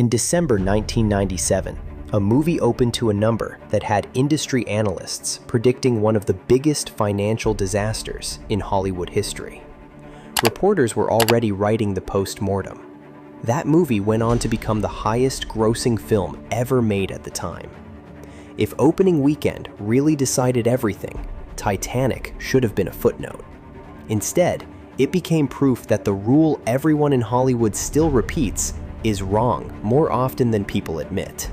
In December 1997, a movie opened to a number that had industry analysts predicting one of the biggest financial disasters in Hollywood history. Reporters were already writing the post-mortem. That movie went on to become the highest-grossing film ever made at the time. If opening weekend really decided everything, Titanic should have been a footnote. Instead, it became proof that the rule everyone in Hollywood still repeats is wrong more often than people admit.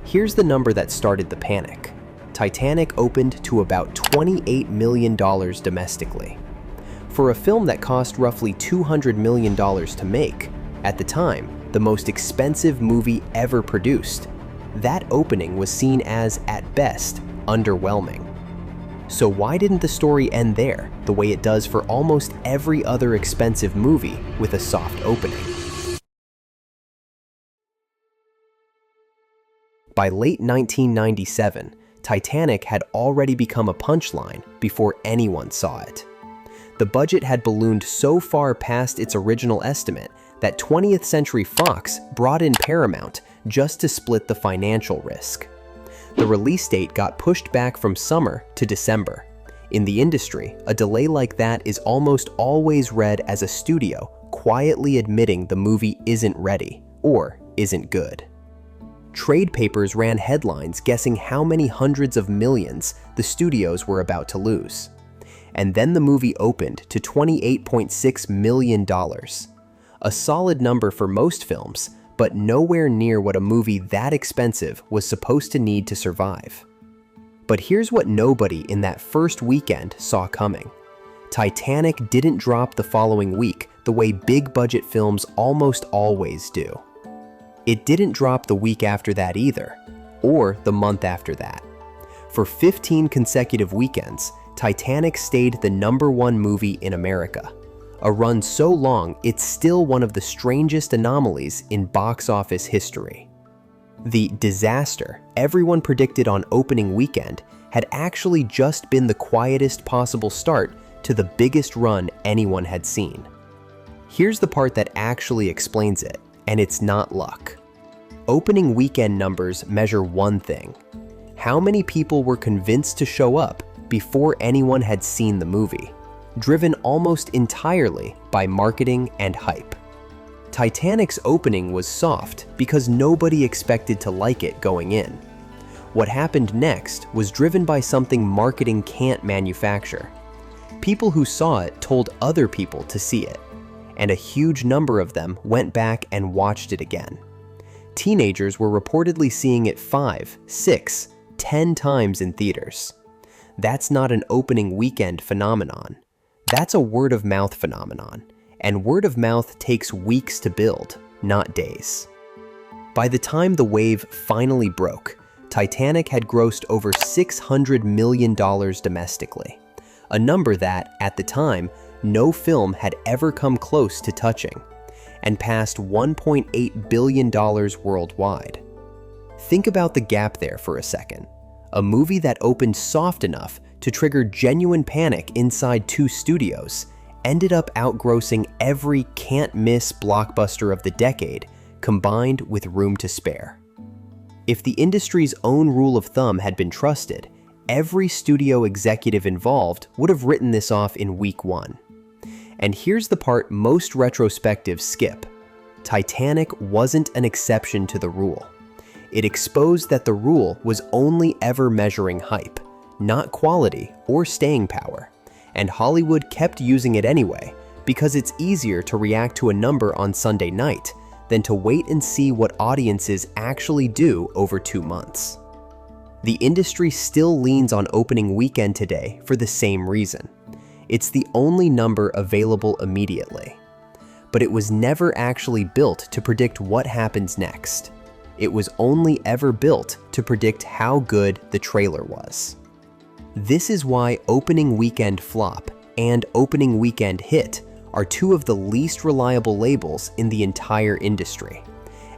Here's the number that started the panic. Titanic opened to about $28 million domestically. For a film that cost roughly $200 million to make, at the time, the most expensive movie ever produced, that opening was seen as, at best, underwhelming. So why didn't the story end there, the way it does for almost every other expensive movie with a soft opening? By late 1997, Titanic had already become a punchline before anyone saw it. The budget had ballooned so far past its original estimate that 20th Century Fox brought in Paramount just to split the financial risk. The release date got pushed back from summer to December. In the industry, a delay like that is almost always read as a studio quietly admitting the movie isn't ready or isn't good. Trade papers ran headlines guessing how many hundreds of millions the studios were about to lose. And then the movie opened to $28.6 million. A solid number for most films, but nowhere near what a movie that expensive was supposed to need to survive. But here's what nobody in that first weekend saw coming. Titanic didn't drop the following week the way big-budget films almost always do. It didn't drop the week after that either, or the month after that. For 15 consecutive weekends, Titanic stayed the #1 movie in America. A run so long, it's still one of the strangest anomalies in box office history. The disaster everyone predicted on opening weekend had actually just been the quietest possible start to the biggest run anyone had seen. Here's the part that actually explains it, and it's not luck. Opening weekend numbers measure one thing: how many people were convinced to show up before anyone had seen the movie, driven almost entirely by marketing and hype. Titanic's opening was soft because nobody expected to like it going in. What happened next was driven by something marketing can't manufacture. People who saw it told other people to see it, and a huge number of them went back and watched it again. Teenagers were reportedly seeing it 5, 6, 10 times in theaters. That's not an opening weekend phenomenon. That's a word-of-mouth phenomenon, and word-of-mouth takes weeks to build, not days. By the time the wave finally broke, Titanic had grossed over $600 million domestically, a number that, at the time, no film had ever come close to touching, and passed $1.8 billion worldwide. Think about the gap there for a second. A movie that opened soft enough to trigger genuine panic inside 2 studios ended up outgrossing every can't-miss blockbuster of the decade, combined with room to spare. If the industry's own rule of thumb had been trusted, every studio executive involved would have written this off in week 1. And here's the part most retrospectives skip. Titanic wasn't an exception to the rule. It exposed that the rule was only ever measuring hype, not quality or staying power, and Hollywood kept using it anyway because it's easier to react to a number on Sunday night than to wait and see what audiences actually do over 2 months. The industry still leans on opening weekend today for the same reason. It's the only number available immediately. But it was never actually built to predict what happens next. It was only ever built to predict how good the trailer was. This is why opening weekend flop and opening weekend hit are 2 of the least reliable labels in the entire industry,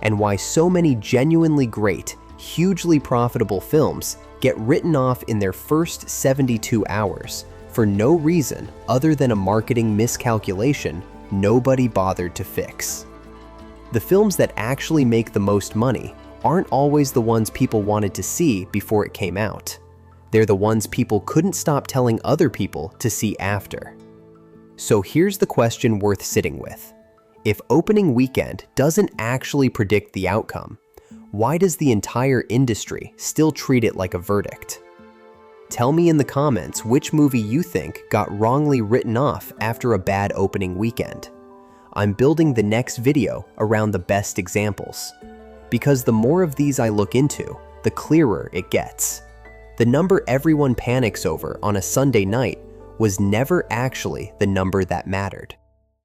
and why so many genuinely great, hugely profitable films get written off in their first 72 hours for no reason other than a marketing miscalculation nobody bothered to fix. The films that actually make the most money aren't always the ones people wanted to see before it came out. They're the ones people couldn't stop telling other people to see after. So here's the question worth sitting with. If opening weekend doesn't actually predict the outcome, why does the entire industry still treat it like a verdict? Tell me in the comments which movie you think got wrongly written off after a bad opening weekend. I'm building the next video around the best examples, because the more of these I look into, the clearer it gets. The number everyone panics over on a Sunday night was never actually the number that mattered.